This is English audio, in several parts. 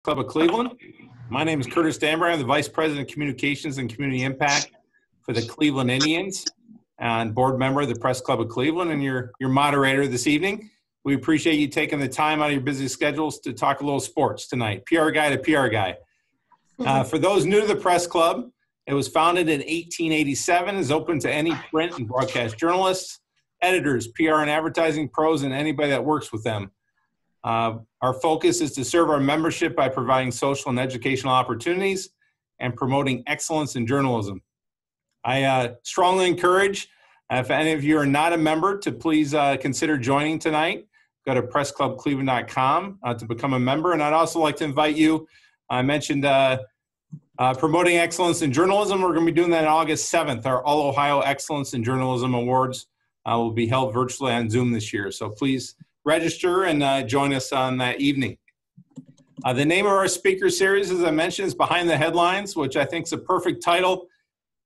Club of Cleveland. My name is Curtis Danbury. I'm the Vice President of Communications and Community Impact for the Cleveland Indians and board member of the Press Club of Cleveland and your moderator this evening. We appreciate you taking the time out of your busy schedules to talk a little sports tonight. PR guy to PR guy. For those new to the Press Club, it was founded in 1887, is open to any print and broadcast journalists, editors, PR and advertising pros, and anybody that works with them. Our focus is to serve our membership by providing social and educational opportunities and promoting excellence in journalism. I strongly encourage, if any of you are not a member, to please consider joining tonight. Go to pressclubcleveland.com to become a member. And I'd also like to invite you, I mentioned promoting excellence in journalism. We're going to be doing that on August 7th. Our All Ohio Excellence in Journalism Awards will be held virtually on Zoom this year. So please register and join us on that evening. The name of our speaker series, as I mentioned, is Behind the Headlines, which I think is a perfect title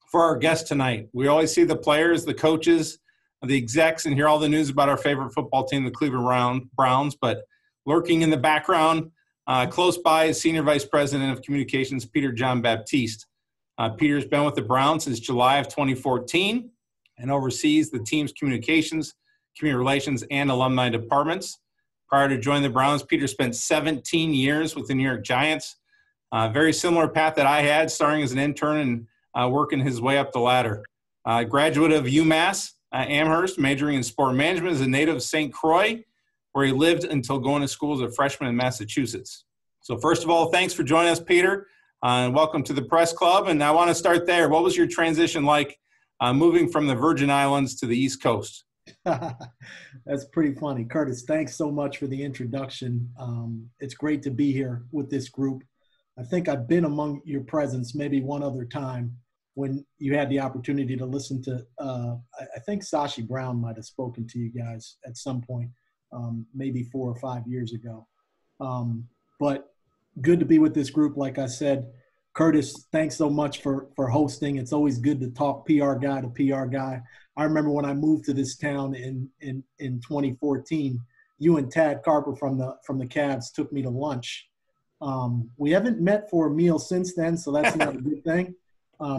for our guest tonight. We always see the players, the coaches, the execs, and hear all the news about our favorite football team, the Cleveland Browns. But lurking in the background, close by, is Senior Vice President of Communications, Peter John-Baptiste. Peter's been with the Browns since July of 2014 and oversees the team's communications, community relations, and alumni departments. Prior to joining the Browns, Peter spent 17 years with the New York Giants. Very similar path that I had, starting as an intern and working his way up the ladder. Graduate of UMass Amherst, majoring in sport management, as a native of St. Croix, where he lived until going to school as a freshman in Massachusetts. So first of all, thanks for joining us, Peter, and welcome to the Press Club. And I want to start there. What was your transition like moving from the Virgin Islands to the East Coast? That's pretty funny. Curtis, thanks so much for the introduction. It's great to be here with this group. I think I've been among your presence maybe one other time when you had the opportunity to listen to, I think Sashi Brown might have spoken to you guys at some point, maybe 4 or 5 years ago. But good to be with this group. Like I said, Curtis, thanks so much for hosting. It's always good to talk PR guy to PR guy. I remember when I moved to this town in 2014, you and Tad Carper from the Cavs took me to lunch. We haven't met for a meal since then, so that's not a good thing.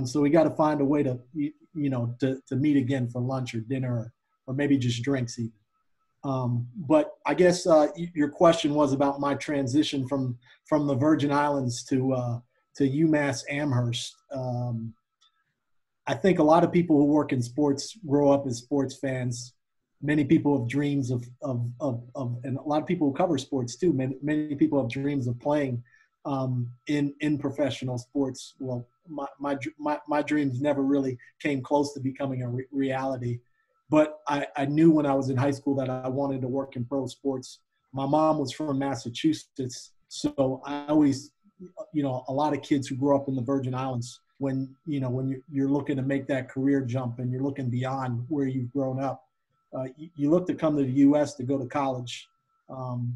So we got to find a way to meet again for lunch or dinner or maybe just drinks even. But I guess your question was about my transition from the Virgin Islands to UMass Amherst. I think a lot of people who work in sports grow up as sports fans. Many people have dreams of and a lot of people who cover sports too. Many people have dreams of playing in professional sports. Well, my dreams never really came close to becoming a reality. But I knew when I was in high school that I wanted to work in pro sports. My mom was from Massachusetts, so I always, a lot of kids who grew up in the Virgin Islands, when you're looking to make that career jump and you're looking beyond where you've grown up, you look to come to the U.S. to go to college.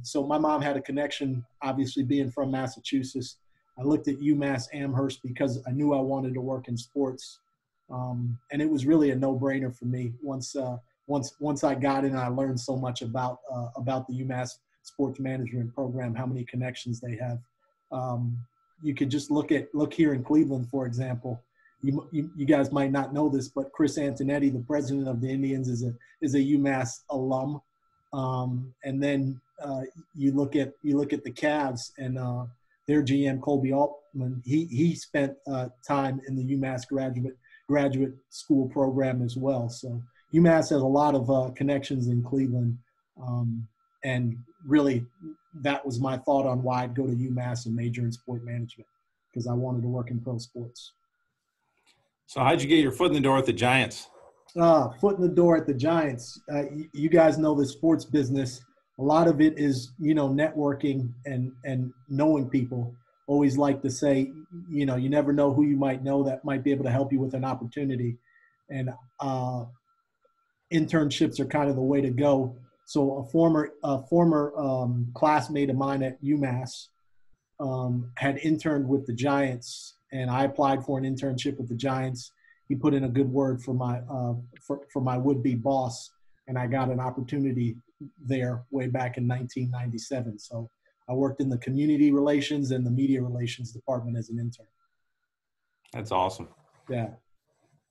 So my mom had a connection, obviously being from Massachusetts. I looked at UMass Amherst because I knew I wanted to work in sports. And it was really a no-brainer for me once I got in. I learned so much about the UMass sports management program, how many connections they have. You could just look here in Cleveland, for example. You guys might not know this, but Chris Antonetti, the president of the Indians, is a UMass alum. And then you look at the Cavs and their GM Colby Altman. He spent time in the UMass graduate school program as well. So UMass has a lot of connections in Cleveland, and really that was my thought on why I'd go to UMass and major in sport management, because I wanted to work in pro sports. So how'd you get your foot in the door at the Giants? Foot in the door at the Giants. You guys know the sports business. A lot of it is, networking and knowing people. Always like to say, you never know who you might know that might be able to help you with an opportunity. And internships are kind of the way to go. So a former classmate of mine at UMass had interned with the Giants, and I applied for an internship with the Giants. He put in a good word for my would-be boss, and I got an opportunity there way back in 1997. So I worked in the community relations and the media relations department as an intern. That's awesome. Yeah.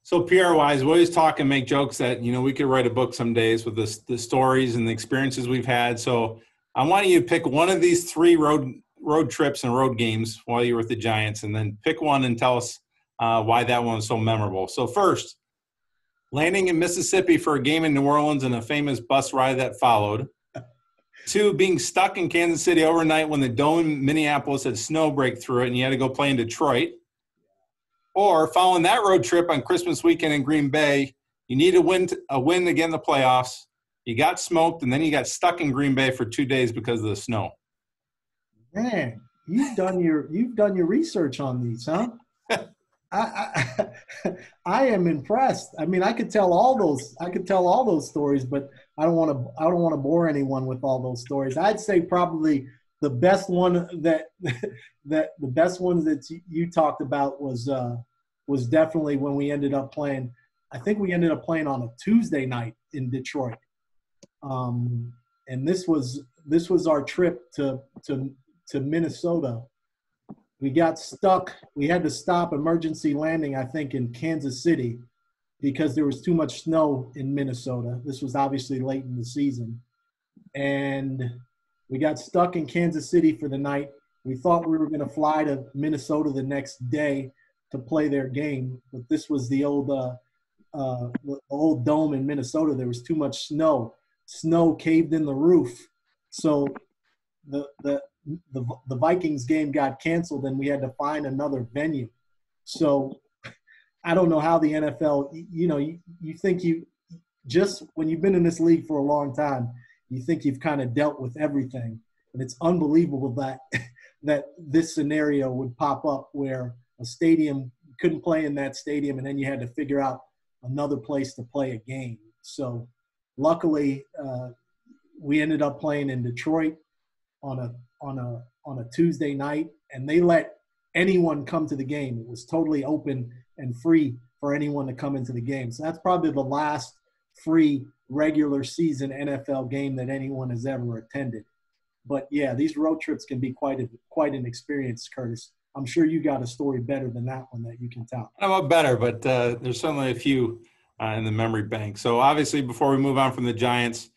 So PR-wise, we always talk and make jokes that, we could write a book some days with the stories and the experiences we've had. So I want you to pick one of these 3 road trips and road games while you were with the Giants, and then pick one and tell us why that one was so memorable. So first, landing in Mississippi for a game in New Orleans and a famous bus ride that followed. 2, being stuck in Kansas City overnight when the dome in Minneapolis had snow break through it and you had to go play in Detroit. Or following that road trip on Christmas weekend in Green Bay, you need a win to get in the playoffs. You got smoked, and then you got stuck in Green Bay for 2 days because of the snow. Man, you've done your research on these, huh? I am impressed. I mean, I could tell all those stories, but I don't want to bore anyone with all those stories. I'd say probably the best one that the best ones that you talked about was definitely when we ended up playing. I think we ended up playing on a Tuesday night in Detroit, and this was our trip to Minnesota. We got stuck. We had to stop emergency landing, I think, in Kansas City because there was too much snow in Minnesota. This was obviously late in the season. And we got stuck in Kansas City for the night. We thought we were going to fly to Minnesota the next day to play their game. But this was the old dome in Minnesota. There was too much snow. Snow caved in the roof. So the Vikings game got canceled and we had to find another venue. So I don't know how the NFL, you think just when you've been in this league for a long time, you think you've kind of dealt with everything. And it's unbelievable that this scenario would pop up where a stadium couldn't play in that stadium and then you had to figure out another place to play a game. So luckily we ended up playing in Detroit on a Tuesday night, and they let anyone come to the game. It was totally open and free for anyone to come into the game. So that's probably the last free regular season NFL game that anyone has ever attended. But yeah, these road trips can be quite an experience, Curtis. I'm sure you got a story better than that one that you can tell. I don't know about better, but there's certainly a few in the memory bank. So obviously, before we move on from the Giants,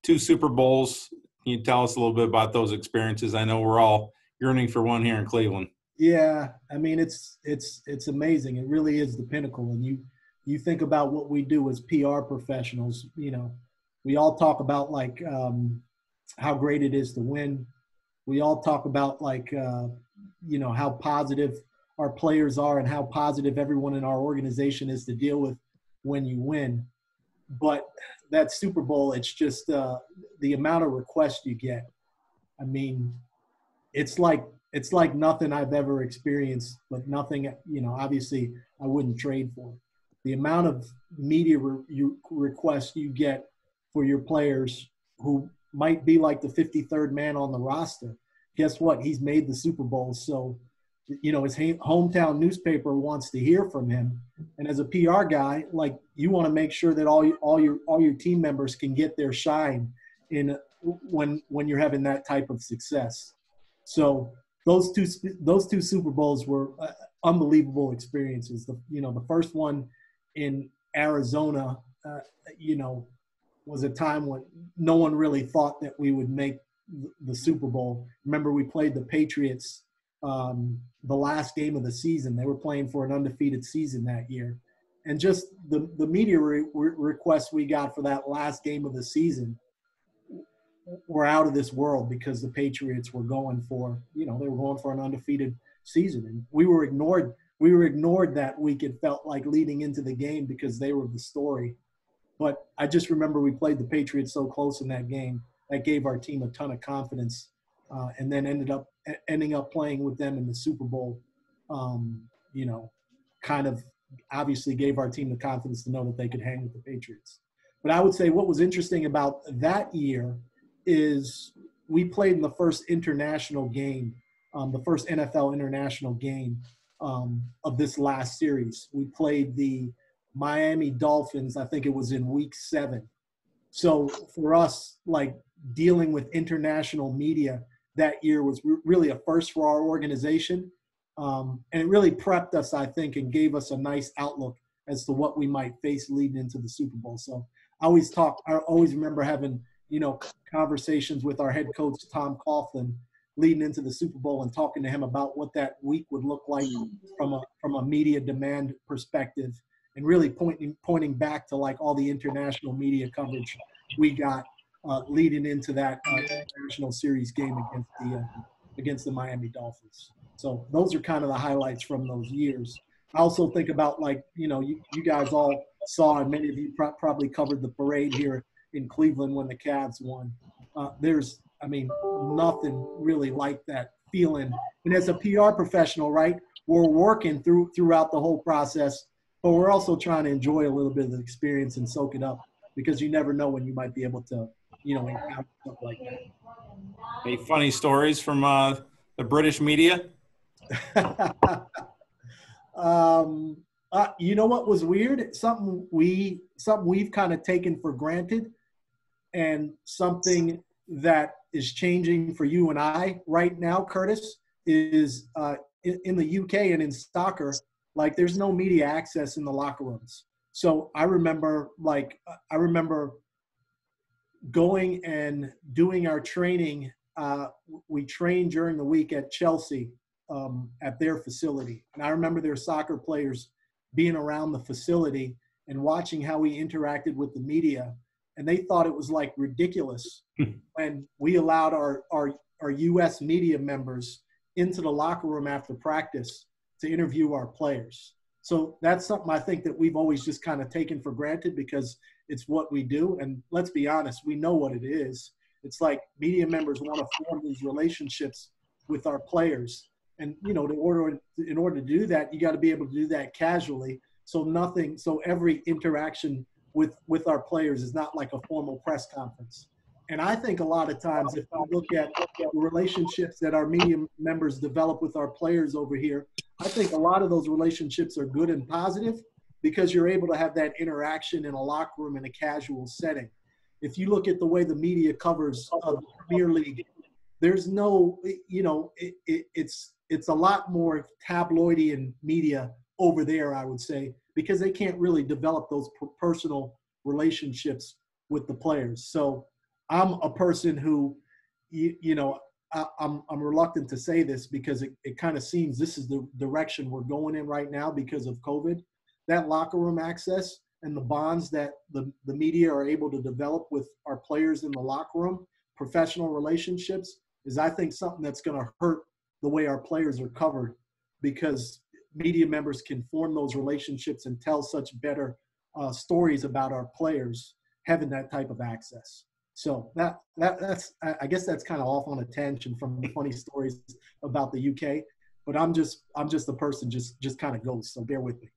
2 Super Bowls. Can you tell us a little bit about those experiences? I know we're all yearning for one here in Cleveland. Yeah, I mean it's amazing. It really is the pinnacle. And you think about what we do as PR professionals. We all talk about like how great it is to win. We all talk about like how positive our players are and how positive everyone in our organization is to deal with when you win. But that Super Bowl, it's just the amount of requests you get. I mean, it's like nothing I've ever experienced, but nothing, obviously I wouldn't trade for. The amount of media requests you get for your players who might be like the 53rd man on the roster. Guess what? He's made the Super Bowl. So, his hometown newspaper wants to hear from him. And as a PR guy, like you want to make sure that all your team members can get their shine when you're having that type of success. So those two Super Bowls were unbelievable experiences. The first one in Arizona, was a time when no one really thought that we would make the Super Bowl. Remember, we played the Patriots the last game of the season. They were playing for an undefeated season that year. And just the media requests we got for that last game of the season were out of this world because the Patriots were going for, they were going for an undefeated season. And we were ignored. We were ignored that week, it felt like, leading into the game because they were the story. But I just remember we played the Patriots so close in that game. That gave our team a ton of confidence, and then ending up playing with them in the Super Bowl, kind of obviously gave our team the confidence to know that they could hang with the Patriots. But I would say what was interesting about that year is we played in the first international game, the first NFL international game of this last series. We played the Miami Dolphins, I think it was in week 7. So for us, like dealing with international media that year was really a first for our organization. And it really prepped us, I think, and gave us a nice outlook as to what we might face leading into the Super Bowl. So I always remember having, conversations with our head coach, Tom Coughlin, leading into the Super Bowl and talking to him about what that week would look like from a media demand perspective, and really pointing back to like all the international media coverage we got leading into that international series game against the Miami Dolphins. So those are kind of the highlights from those years. I also think about you guys all saw, and many of you probably covered the parade here in Cleveland when the Cavs won. There's nothing really like that feeling. And as a PR professional, right, we're working throughout the whole process, but we're also trying to enjoy a little bit of the experience and soak it up, because you never know when you might be able to, encounter stuff like that. Any funny stories from the British media? You know what was weird? Something we've kind of taken for granted, and something that is changing for you and I right now, Curtis, is in the UK and in soccer, like there's no media access in the locker rooms. So I remember going and doing our training. We trained during the week at Chelsea at their facility. And I remember their soccer players being around the facility and watching how we interacted with the media. And they thought it was like ridiculous when we allowed our US media members into the locker room after practice to interview our players. So that's something I think that we've always just kind of taken for granted, because it's what we do. And let's be honest, we know what it is. It's like media members want to form these relationships with our players. And, in order to do that, you got to be able to do that casually. So every interaction with our players is not like a formal press conference. And I think a lot of times, if you look at the relationships that our media members develop with our players over here, I think a lot of those relationships are good and positive, because you're able to have that interaction in a locker room in a casual setting. If you look at the way the media covers the Premier League, there's no, it's a lot more tabloidy in media over there, I would say, because they can't really develop those personal relationships with the players. So I'm a person who, I'm reluctant to say this, because it kind of seems this is the direction we're going in right now because of COVID. That locker room access and the bonds that the media are able to develop with our players in the locker room, professional relationships, is I think something that's going to hurt the way our players are covered, because media members can form those relationships and tell such better stories about our players having that type of access. So that's I guess that's kind of off on a tangent from the funny stories about the UK, but I'm just the person just kind of goes. So bear with me.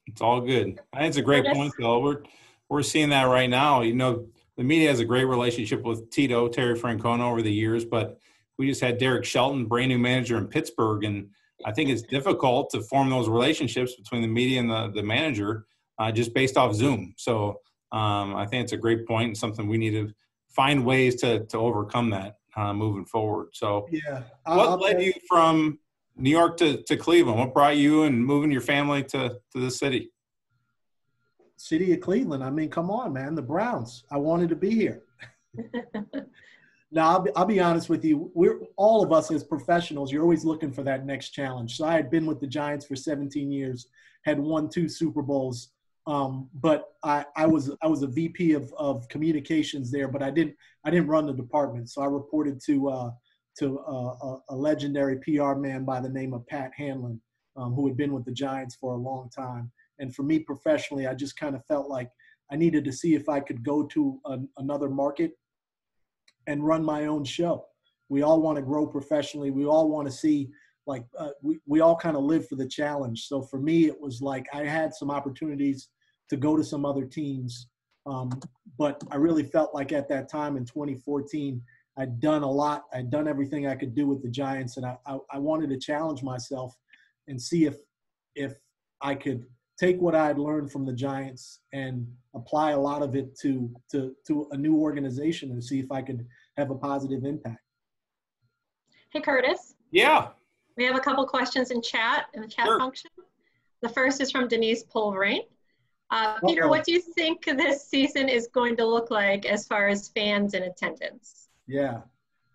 It's all good. I think it's a great point, though. We're seeing that right now. The media has a great relationship with Terry Francona over the years, but we just had Derek Shelton, brand new manager in Pittsburgh, and I think it's difficult to form those relationships between the media and the manager just based off Zoom. So I think it's a great point, and something we need to find ways to overcome that moving forward. So yeah, what led you from New York to Cleveland? What brought you and moving your family to this city? City of Cleveland. I mean, come on, man. The Browns. I wanted to be here. Now, I'll be honest with you. We're all of us as professionals, you're always looking for that next challenge. So I had been with the Giants for 17 years, had won 2 Super Bowls. But I was a VP of communications there, but I didn't run the department. So I reported to a legendary PR man by the name of Pat Hanlon, who had been with the Giants for a long time. And for me professionally, I just kind of felt like I needed to see if I could go to another market and run my own show. We all want to grow professionally. We all want to see, we all kind of live for the challenge. So for me, it was like I had some opportunities to go to some other teams. But I really felt like at that time in 2014, I'd done a lot. I'd done everything I could do with the Giants, and I wanted to challenge myself and see if I could take what I had learned from the Giants and apply a lot of it to a new organization and see if I could have a positive impact. Hey, Curtis. Yeah. We have a couple questions in the chat Sure. function. The first is from Denise Pulverain. Peter, what do you think this season is going to look like as far as fans in attendance? Yeah,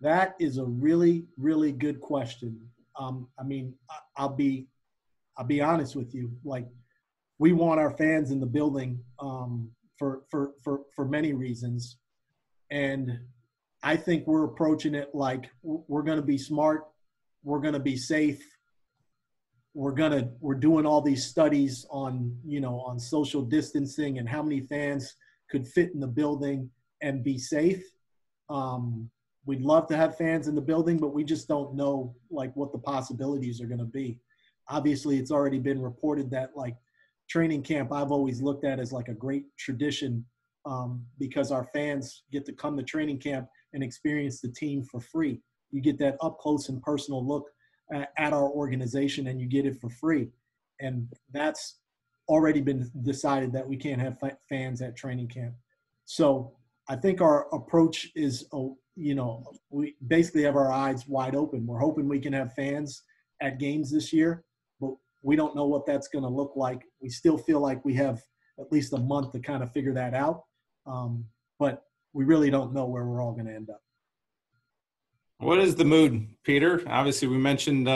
that is a really, really good question. I mean, I'll be honest with you. Like, we want our fans in the building for many reasons, and I think we're approaching it like we're going to be smart, we're going to be safe, we're doing all these studies on on social distancing and how many fans could fit in the building and be safe. We'd love to have fans in the building, but we just don't know like what the possibilities are going to be. Obviously, it's already been reported that like training camp, I've always looked at as like a great tradition because our fans get to come to training camp and experience the team for free. You get that up close and personal look at our organization, and you get it for free. And that's already been decided that we can't have fans at training camp. So I think our approach is, we basically have our eyes wide open. We're hoping we can have fans at games this year, but we don't know what that's going to look like. We still feel like we have at least a month to kind of figure that out. But we really don't know where we're all going to end up. What is the mood, Peter? Obviously, we mentioned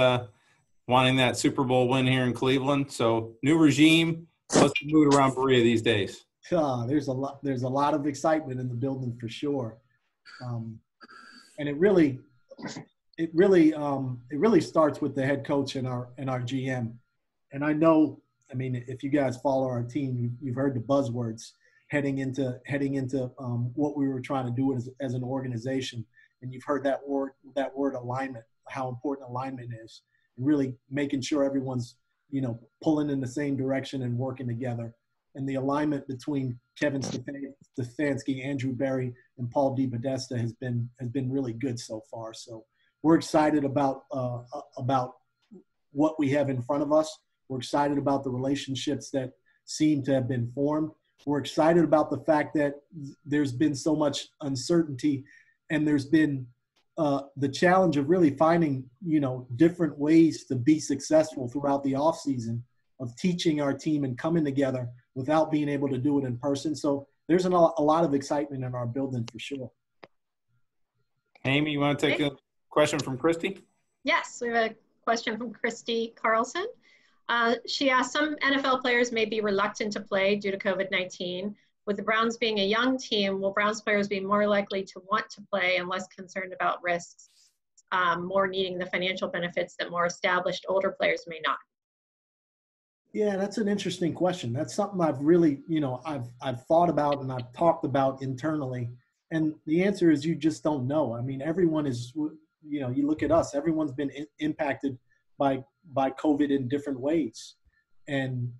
wanting that Super Bowl win here in Cleveland. So, new regime. What's the mood around Berea these days? There's a lot of excitement in the building for sure, and it really starts with the head coach and our GM. And I know, I mean, if you guys follow our team, you've heard the buzzwords heading into what we were trying to do as an organization. And you've heard that word alignment, how important alignment is, and really making sure everyone's, pulling in the same direction and working together. And the alignment between Kevin Stefanski, Andrew Berry, and Paul DePodesta has been really good so far. So we're excited about what we have in front of us. We're excited about the relationships that seem to have been formed. We're excited about the fact that there's been so much uncertainty. And there's been the challenge of really finding, different ways to be successful throughout the offseason, of teaching our team and coming together without being able to do it in person. So there's a lot of excitement in our building for sure. Amy, you want to take a question from Christy? Yes, we have a question from Christy Carlson. She asked, some NFL players may be reluctant to play due to COVID-19. With the Browns being a young team, will Browns players be more likely to want to play and less concerned about risks, more needing the financial benefits that more established older players may not? Yeah, that's an interesting question. That's something I've really, I've thought about and I've talked about internally. And the answer is you just don't know. I mean, everyone is, you look at us, everyone's been impacted by COVID in different ways. And,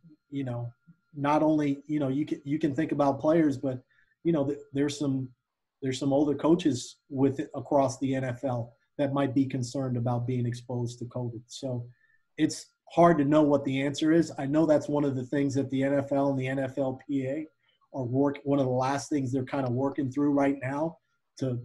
not only, you can think about players, but, there's some older coaches across the NFL that might be concerned about being exposed to COVID. So it's hard to know what the answer is. I know that's one of the things that the NFL and the NFLPA one of the last things they're kind of working through right now to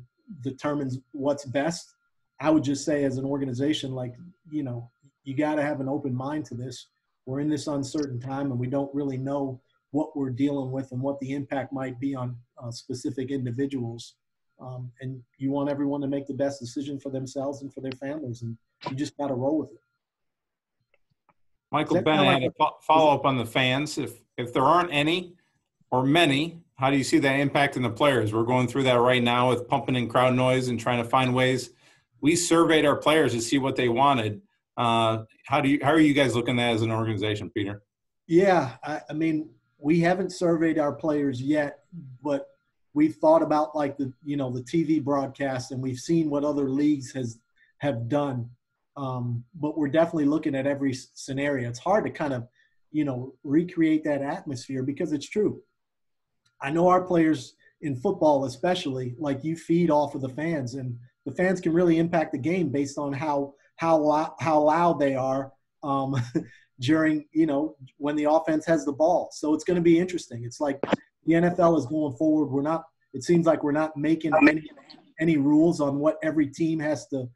determine what's best. I would just say as an organization, like, you got to have an open mind to this. We're in this uncertain time and we don't really know what we're dealing with and what the impact might be on specific individuals. And you want everyone to make the best decision for themselves and for their families. And you just got to roll with it. Michael Bennett had a follow-up on the fans. If there aren't any or many, how do you see that impacting the players? We're going through that right now with pumping in crowd noise and trying to find ways. We surveyed our players to see what they wanted. How are you guys looking at that as an organization, Peter? Yeah, I mean, we haven't surveyed our players yet, but we've thought about like the TV broadcast, and we've seen what other leagues have done. But we're definitely looking at every scenario. It's hard to kind of, recreate that atmosphere because it's true. I know our players in football, especially, like, you feed off of the fans, and the fans can really impact the game based on how loud they are during, when the offense has the ball. So it's going to be interesting. It's like the NFL is going forward. It seems like we're not making any rules on what every team has to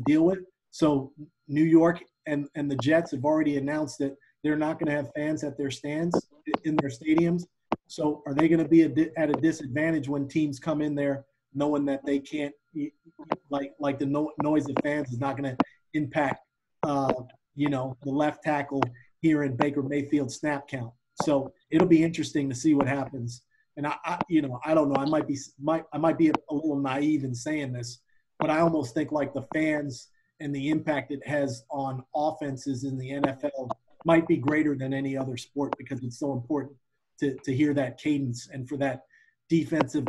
deal with. So New York and the Jets have already announced that they're not going to have fans at their stands in their stadiums. So are they going to be at a disadvantage when teams come in there knowing that they can't, like the noise of fans is not going to impact, the left tackle here in Baker Mayfield snap count. So it'll be interesting to see what happens. And I don't know. I might be a little naive in saying this, but I almost think like the fans and the impact it has on offenses in the NFL might be greater than any other sport, because it's so important to hear that cadence and for that defensive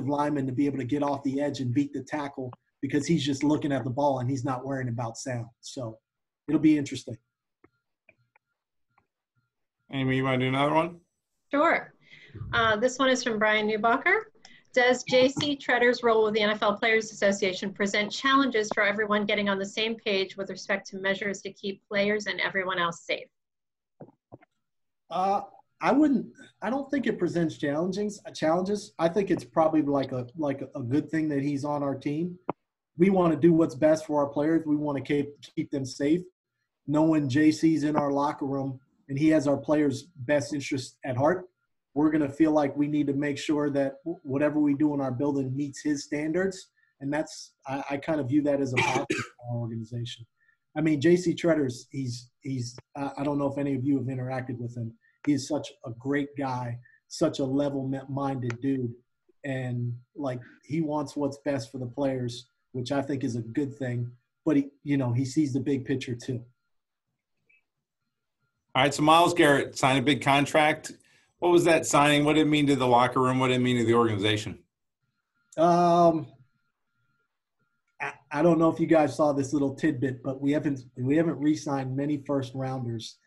lineman to be able to get off the edge and beat the tackle, because he's just looking at the ball and he's not worrying about sound. So it'll be interesting. Amy, you want to do another one? Sure. This one is from Brian Newbacher. Does J.C. Tretter's role with the NFL Players Association present challenges for everyone getting on the same page with respect to measures to keep players and everyone else safe? I don't think it presents challenges. I think it's probably like a good thing that he's on our team. We want to do what's best for our players. We want to keep them safe. Knowing JC's in our locker room and he has our players' best interest at heart, we're going to feel like we need to make sure that whatever we do in our building meets his standards. And that's, I kind of view that as a positive for our organization. I mean, J.C. Tretter's, I don't know if any of you have interacted with him. He's such a great guy, such a level-minded dude. And, like, he wants what's best for the players, which I think is a good thing. But, he sees the big picture too. All right, so Myles Garrett signed a big contract. What was that signing? What did it mean to the locker room? What did it mean to the organization? I don't know if you guys saw this little tidbit, but we haven't re-signed many first rounders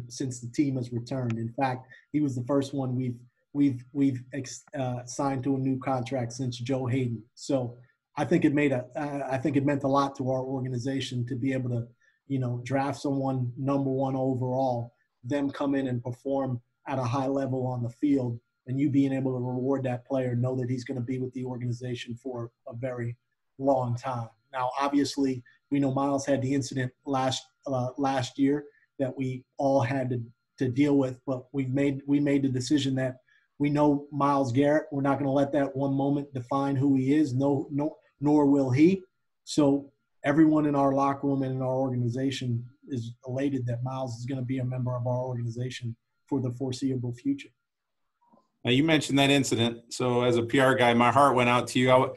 since the team has returned. In fact, he was the first one we've signed to a new contract since Joe Hayden. So I think it meant a lot to our organization to be able to, draft someone number one overall, them come in and perform at a high level on the field, and you being able to reward that player, know that he's going to be with the organization for a very long time. Now, obviously, we know Myles had the incident last year that we all had to deal with, but we made the decision that we know Myles Garrett. We're not going to let that one moment define who he is. No, nor will he. So everyone in our locker room and in our organization is elated that Myles is going to be a member of our organization for the foreseeable future. Now, you mentioned that incident. So as a PR guy, my heart went out to you.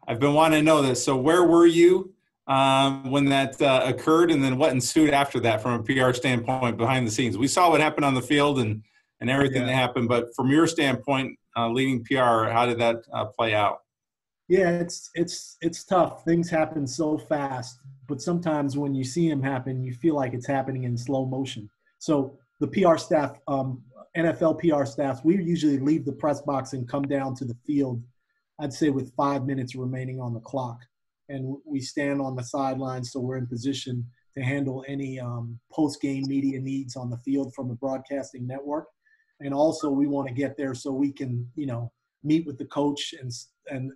I've been wanting to know this. So where were you when that occurred, and then what ensued after that from a PR standpoint behind the scenes? We saw what happened on the field and everything that happened, but from your standpoint, leading PR, how did that play out? Yeah, it's tough. Things happen so fast, but sometimes when you see them happen, you feel like it's happening in slow motion. So the PR staff, NFL PR staffs, we usually leave the press box and come down to the field, I'd say with 5 minutes remaining on the clock. And we stand on the sidelines so we're in position to handle any post-game media needs on the field from the broadcasting network. And also we want to get there so we can, meet with the coach and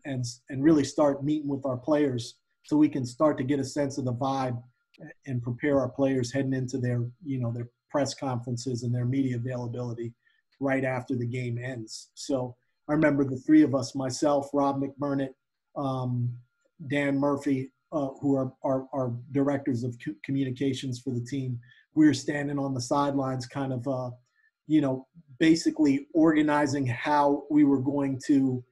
really start meeting with our players so we can start to get a sense of the vibe and prepare our players heading into their press conferences and their media availability right after the game ends. So I remember the three of us, myself, Rob McBurnett, Dan Murphy, who are our directors of communications for the team. We were standing on the sidelines kind of, basically organizing how we were going to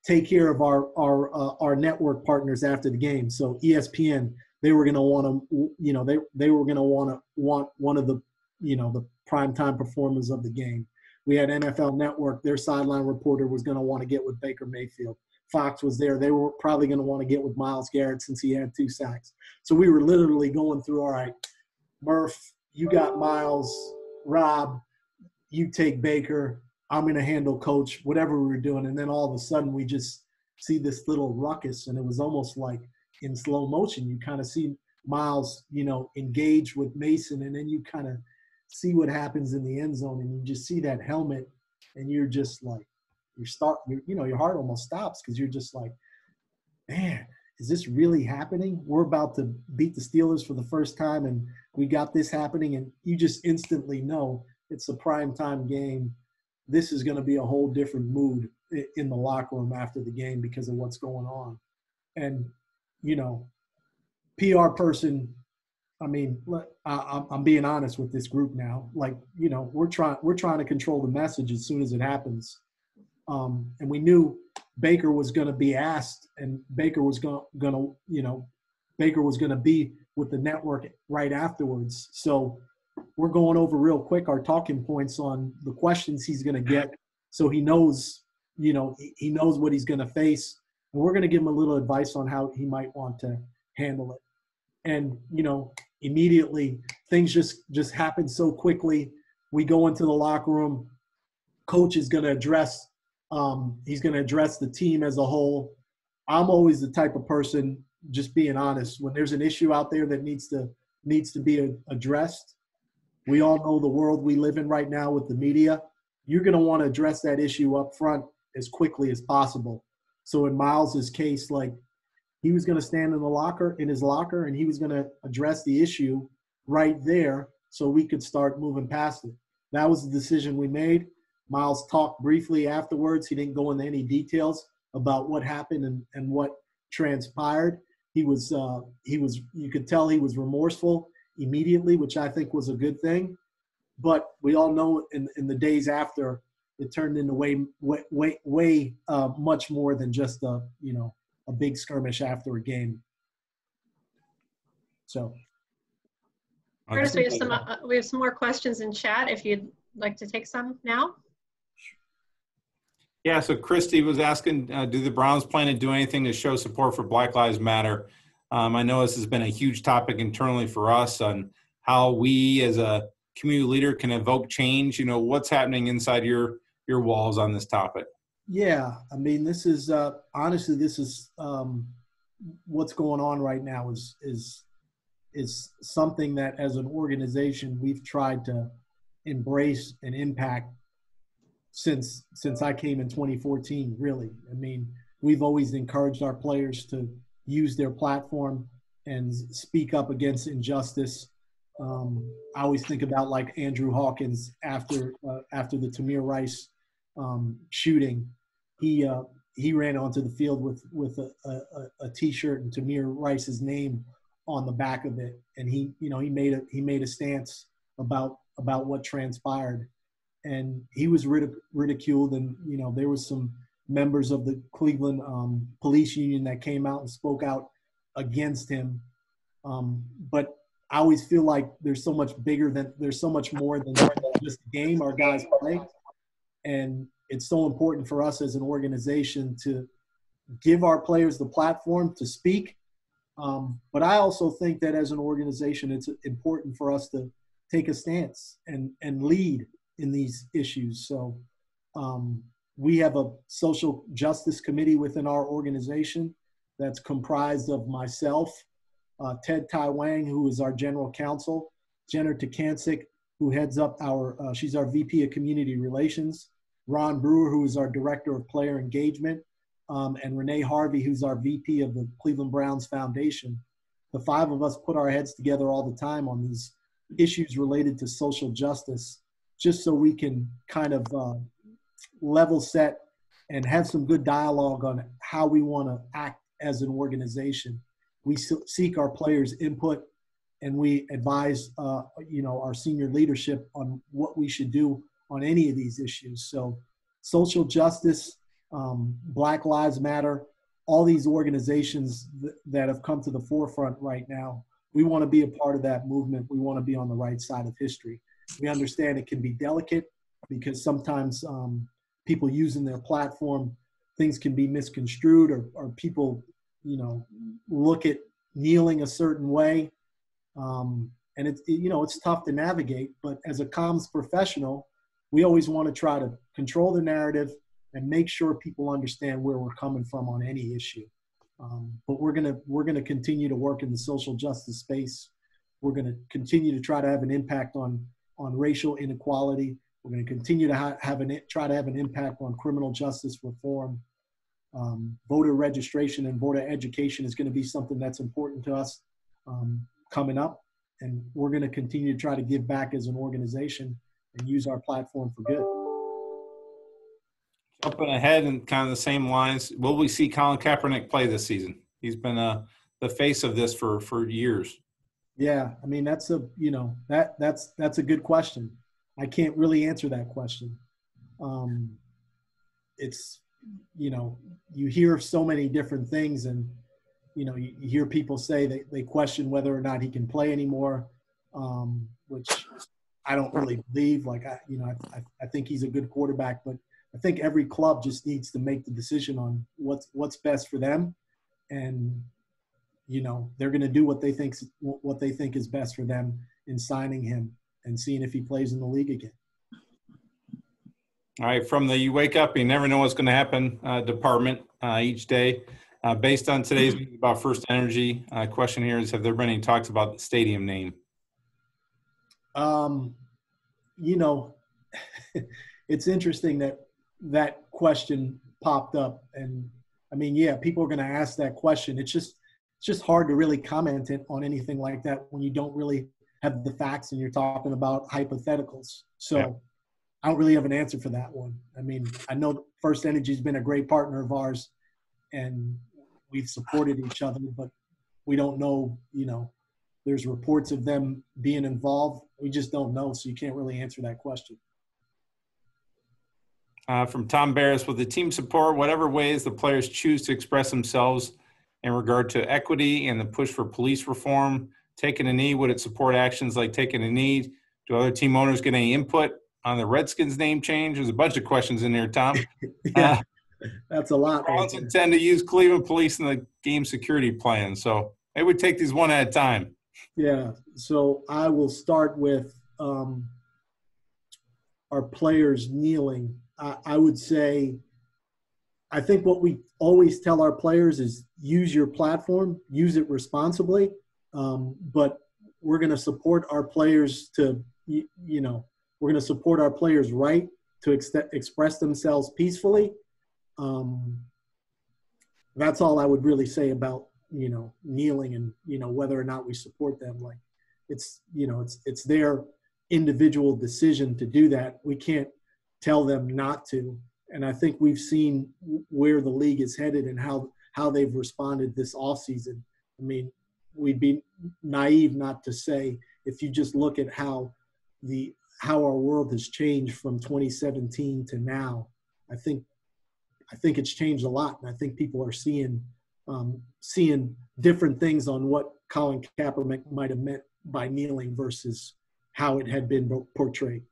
take care of our network partners after the game. So ESPN, they were going to want to, they were going to want one of the, the primetime performers of the game. We had NFL Network, their sideline reporter was going to want to get with Baker Mayfield. Fox was there. They were probably going to want to get with Myles Garrett since he had 2 sacks. So we were literally going through, all right, Murph, you got Myles, Rob, you take Baker, I'm going to handle coach, whatever we were doing. And then all of a sudden we just see this little ruckus, and it was almost like in slow motion. You kind of see Myles, engage with Mason, and then you kind of see what happens in the end zone, and you just see that helmet, and you're just like, your heart almost stops because you're just like, man, is this really happening? We're about to beat the Steelers for the first time, and we got this happening, and you just instantly know it's a primetime game. This is going to be a whole different mood in the locker room after the game because of what's going on. And, PR person, I mean, I'm being honest with this group now. Like, we're trying to control the message as soon as it happens. And we knew Baker was going to be asked, and Baker was going to be with the network right afterwards. So we're going over real quick our talking points on the questions he's going to get, so he knows, he knows what he's going to face, and we're going to give him a little advice on how he might want to handle it. And immediately things just happen so quickly. We go into the locker room. Coach is going to address. He's going to address the team as a whole. I'm always the type of person, just being honest, when there's an issue out there that needs to be addressed. We all know the world we live in right now with the media. You're going to want to address that issue up front as quickly as possible. So in Miles's case, like, he was going to stand in his locker, and he was going to address the issue right there so we could start moving past it. That was the decision we made. Miles talked briefly afterwards. He didn't go into any details about what happened and what transpired. He was, you could tell he was remorseful immediately, which I think was a good thing. But we all know in the days after, it turned into way much more than just a big skirmish after a game. So, Curtis, we have some more questions in chat. If you'd like to take some now. Yeah, so Christy was asking, do the Browns plan to do anything to show support for Black Lives Matter? I know this has been a huge topic internally for us on how we as a community leader can evoke change. What's happening inside your walls on this topic? Yeah, I mean, this is honestly, what's going on right now is something that as an organization we've tried to embrace and impact since I came in 2014, really. I mean, we've always encouraged our players to use their platform and speak up against injustice. I always think about like Andrew Hawkins after the Tamir Rice shooting. He ran onto the field with a T-shirt and Tamir Rice's name on the back of it, and he made a stance about what transpired, and he was ridiculed, and there was some members of the Cleveland police union that came out and spoke out against him, but I always feel like there's so much more than just the game our guys play, and it's so important for us as an organization to give our players the platform to speak. But I also think that as an organization, it's important for us to take a stance and lead in these issues. So we have a social justice committee within our organization that's comprised of myself, Ted Tai Wang, who is our general counsel, Jenner Takancic, who heads up she's our VP of Community Relations, Ron Brewer, who is our Director of Player Engagement, and Renee Harvey, who's our VP of the Cleveland Browns Foundation. The five of us put our heads together all the time on these issues related to social justice, just so we can kind of level set and have some good dialogue on how we want to act as an organization. We seek our players' input, and we advise, our senior leadership on what we should do on any of these issues. So social justice, Black Lives Matter, all these organizations that have come to the forefront right now, we want to be a part of that movement. We want to be on the right side of history. We understand it can be delicate because sometimes people using their platform, things can be misconstrued or people, look at kneeling a certain way. And it's tough to navigate, but as a comms professional, we always want to try to control the narrative and make sure people understand where we're coming from on any issue. But we're gonna continue to work in the social justice space. We're gonna continue to try to have an impact on racial inequality We're going to continue to try to have an impact on criminal justice reform. Voter registration and voter education is going to be something that's important to us coming up. And we're going to continue to try to give back as an organization and use our platform for good. Jumping ahead and kind of the same lines, will we see Colin Kaepernick play this season? He's been the face of this for years. Yeah, I mean, that's a good question. I can't really answer that question. It's, you hear so many different things, and, you hear people say they question whether or not he can play anymore, which I don't really believe. Like, I think he's a good quarterback, but I think every club just needs to make the decision on what's best for them. And, they're going to do what they think is best for them in signing him and seeing if he plays in the league again. All right, from the you wake up, you never know what's going to happen department each day. Based on today's meeting about First Energy, question here is, have there been any talks about the stadium name? It's interesting that question popped up. And, I mean, yeah, people are going to ask that question. It's just hard to really comment on anything like that when you don't really have the facts and you're talking about hypotheticals. So yeah. I don't really have an answer for that one. I mean, I know First Energy has been a great partner of ours and we've supported each other, but we don't know, there's reports of them being involved. We just don't know. So you can't really answer that question. From Tom Barris, will the team support whatever ways the players choose to express themselves in regard to equity and the push for police reform? Taking a knee, would it support actions like taking a knee? Do other team owners get any input on the Redskins name change? There's a bunch of questions in there, Tom. Yeah, that's a lot. Browns intend to use Cleveland police in the game security plan. So maybe we take these one at a time. Yeah, so I will start with our players kneeling. I would say, I think what we always tell our players is use your platform, use it responsibly, but we're going to support our players we're going to support our players' right to express themselves peacefully. That's all I would really say about, kneeling and, whether or not we support them. Like, it's their individual decision to do that. We can't tell them not to. And I think we've seen where the league is headed and how they've responded this offseason. I mean, we'd be naive not to say, if you just look at how our world has changed from 2017 to now, I think it's changed a lot. And I think people are seeing different things on what Colin Kaepernick might have meant by kneeling versus how it had been portrayed.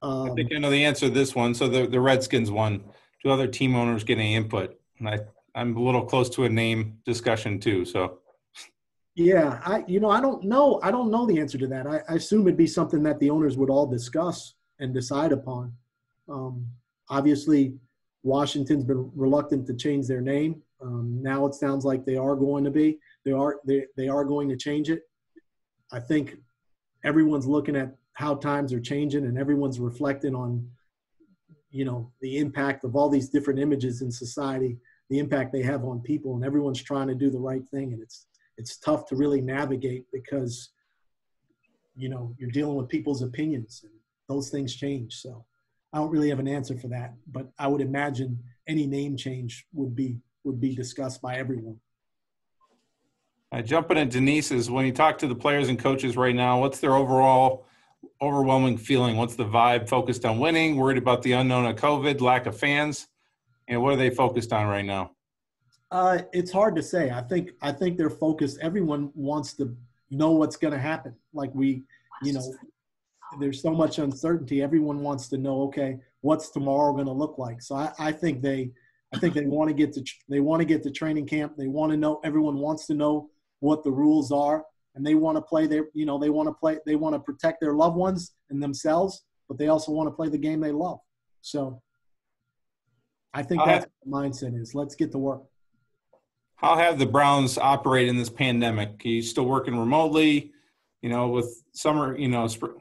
I think I know the answer to this one. So the Redskins one, do other team owners get any input? And I'm a little close to a name discussion too. So, yeah, I don't know. I don't know the answer to that. I assume it'd be something that the owners would all discuss and decide upon. Obviously, Washington's been reluctant to change their name. Now it sounds like they are going to be. They are going to change it. I think everyone's looking at how times are changing and everyone's reflecting on, the impact of all these different images in society, the impact they have on people, and everyone's trying to do the right thing. And it's tough to really navigate because, you're dealing with people's opinions and those things change. So I don't really have an answer for that, but I would imagine any name change would be discussed by everyone. Jumping at Denise's, when you talk to the players and coaches right now, what's their overwhelming feeling? What's the vibe? Focused on winning, worried about the unknown of COVID, lack of fans? What are they focused on right now? It's hard to say. I think they're focused. Everyone wants to know what's going to happen. Like there's so much uncertainty. Everyone wants to know, okay, what's tomorrow going to look like? So I think they want to get to training camp. They want to know. Everyone wants to know what the rules are. And they want to play they want to protect their loved ones and themselves, but they also want to play the game they love. So I think that's what the mindset is. Let's get to work. How have the Browns operated in this pandemic? Are you still working remotely? with summer,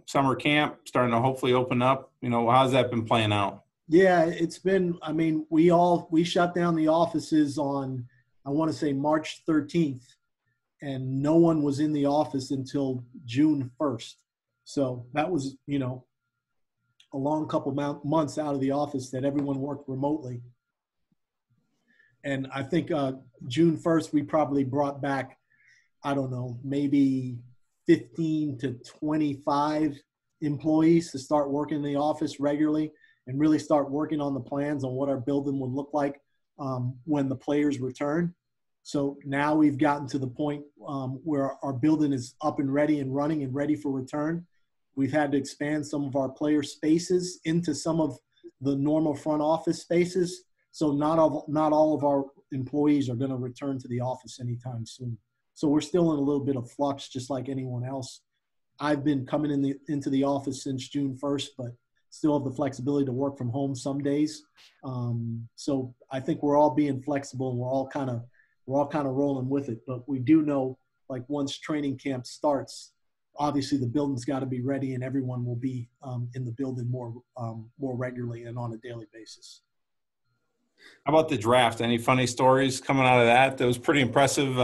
summer camp starting to hopefully open up, how's that been playing out? Yeah, it's been, we shut down the offices on, I want to say March 13th, and no one was in the office until June 1st. So that was, a long couple months out of the office that everyone worked remotely. And I think June 1st, we probably brought back, I don't know, maybe 15 to 25 employees to start working in the office regularly and really start working on the plans on what our building would look like when the players return. So now we've gotten to the point where our building is up and ready and running and ready for return. We've had to expand some of our player spaces into some of the normal front office spaces. So not all of our employees are going to return to the office anytime soon. So we're still in a little bit of flux, just like anyone else. I've been coming into the office since June 1st, but still have the flexibility to work from home some days. So I think we're all being flexible and we're all kind of rolling with it. But we do know, like, once training camp starts, obviously the building's got to be ready and everyone will be in the building more regularly and on a daily basis. How about the draft? Any funny stories coming out of that? That was pretty impressive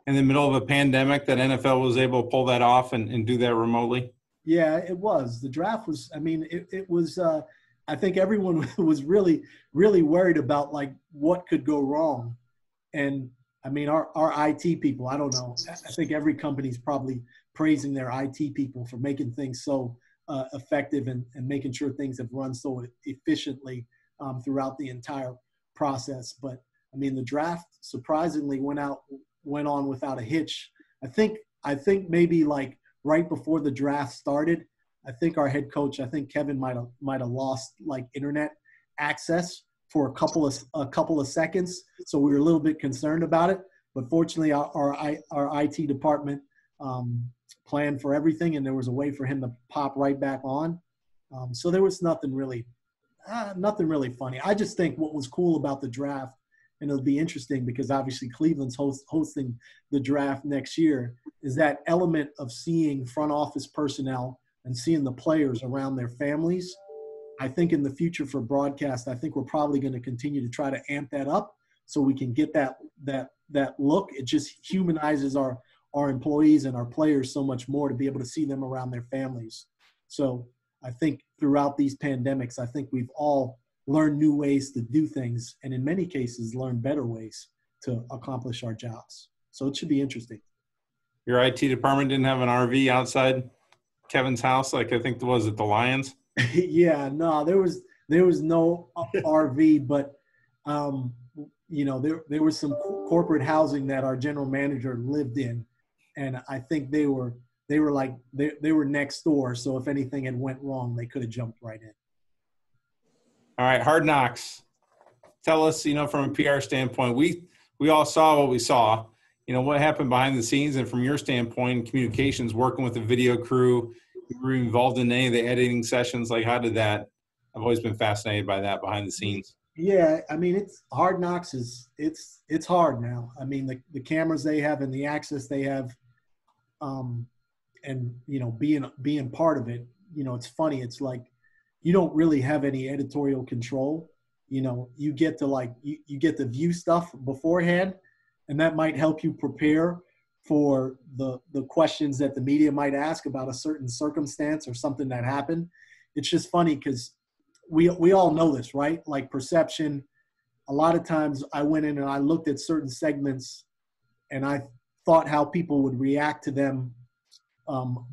in the middle of a pandemic that NFL was able to pull that off and do that remotely. Yeah, it was. The draft was, it was, I think everyone was really, really worried about, like, what could go wrong. And our IT people, I don't know, I think every company's probably praising their IT people for making things so effective and making sure things have run so efficiently throughout the entire process. But the draft surprisingly went on without a hitch. I think maybe like right before the draft started, I think our head coach, Kevin might have lost like internet access for a couple of seconds. So we were a little bit concerned about it, but fortunately our IT department planned for everything, and there was a way for him to pop right back on. So there was nothing really funny. I just think what was cool about the draft, and it'll be interesting because obviously Cleveland's hosting the draft next year, is that element of seeing front office personnel and seeing the players around their families. I think in the future for broadcast, I think we're probably going to continue to try to amp that up so we can get that look. It just humanizes our employees and our players so much more to be able to see them around their families. So I think throughout these pandemics, I think we've all learned new ways to do things, and in many cases learned better ways to accomplish our jobs. So it should be interesting. Your IT department didn't have an RV outside Kevin's house, like I think it was at the Lions? Yeah, no, there was no RV, but there was some corporate housing that our general manager lived in, and I think they were next door. So if anything had went wrong, they could have jumped right in. All right, Hard Knocks. Tell us, from a PR standpoint, we all saw what we saw. What happened behind the scenes, and from your standpoint, communications, working with the video crew, you were involved in any of the editing sessions. Like, how did that? I've always been fascinated by that behind the scenes. Yeah, it's Hard Knocks it's hard now. The cameras they have and the access they have, and being part of it. It's funny. It's like you don't really have any editorial control. You get to you get to view stuff beforehand, and that might help you prepare for the questions that the media might ask about a certain circumstance or something that happened. It's just funny because we all know this, right? Like perception. A lot of times I went in and I looked at certain segments and I thought how people would react to them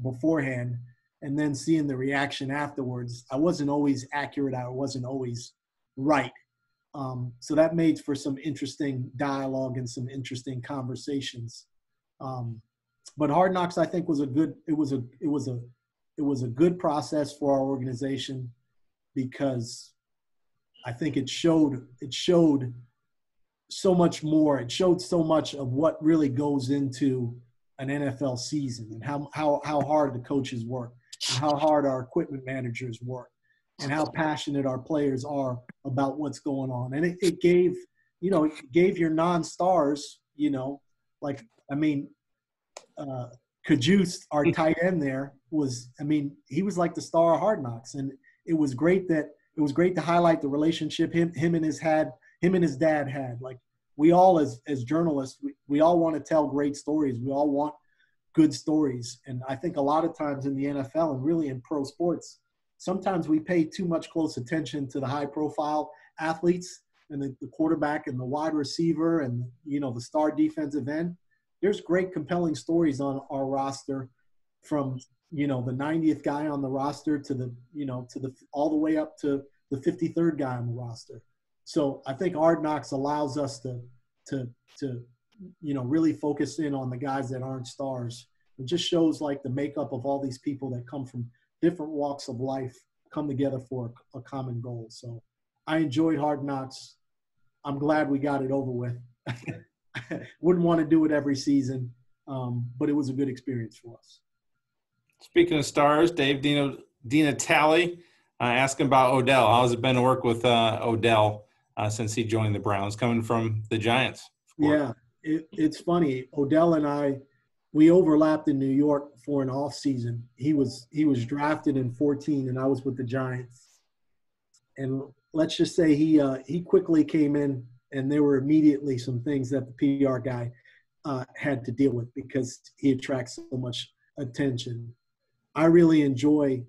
beforehand, and then seeing the reaction afterwards, I wasn't always accurate. I wasn't always right. So that made for some interesting dialogue and some interesting conversations. But Hard Knocks, I think, was a good process for our organization, because I think it showed so much more. It showed so much of what really goes into an NFL season, and how hard the coaches work, and how hard our equipment managers work, and how passionate our players are about what's going on. And it gave your non-stars, Kajus, our tight end there, he was like the star of Hard Knocks, and it was great to highlight the relationship him and his dad had. Like, we all as journalists, we all want to tell great stories. We all want good stories, and I think a lot of times in the NFL and really in pro sports, sometimes we pay too much close attention to the high-profile athletes and the quarterback and the wide receiver and, the star defensive end. There's great, compelling stories on our roster, from, the 90th guy on the roster to the all the way up to the 53rd guy on the roster. So I think Hard Knocks allows us to really focus in on the guys that aren't stars. It just shows like the makeup of all these people that come from different walks of life, come together for a common goal. So I enjoyed Hard Knocks. I'm glad we got it over with. Wouldn't want to do it every season, but it was a good experience for us. Speaking of stars, Dave Dina Talley asking about Odell. How's it been to work with Odell since he joined the Browns, coming from the Giants? Yeah, it's funny. Odell and I, we overlapped in New York for an off season. He was drafted in 2014, and I was with the Giants. And let's just say he quickly came in, and there were immediately some things that the PR guy had to deal with because he attracts so much attention. I really enjoy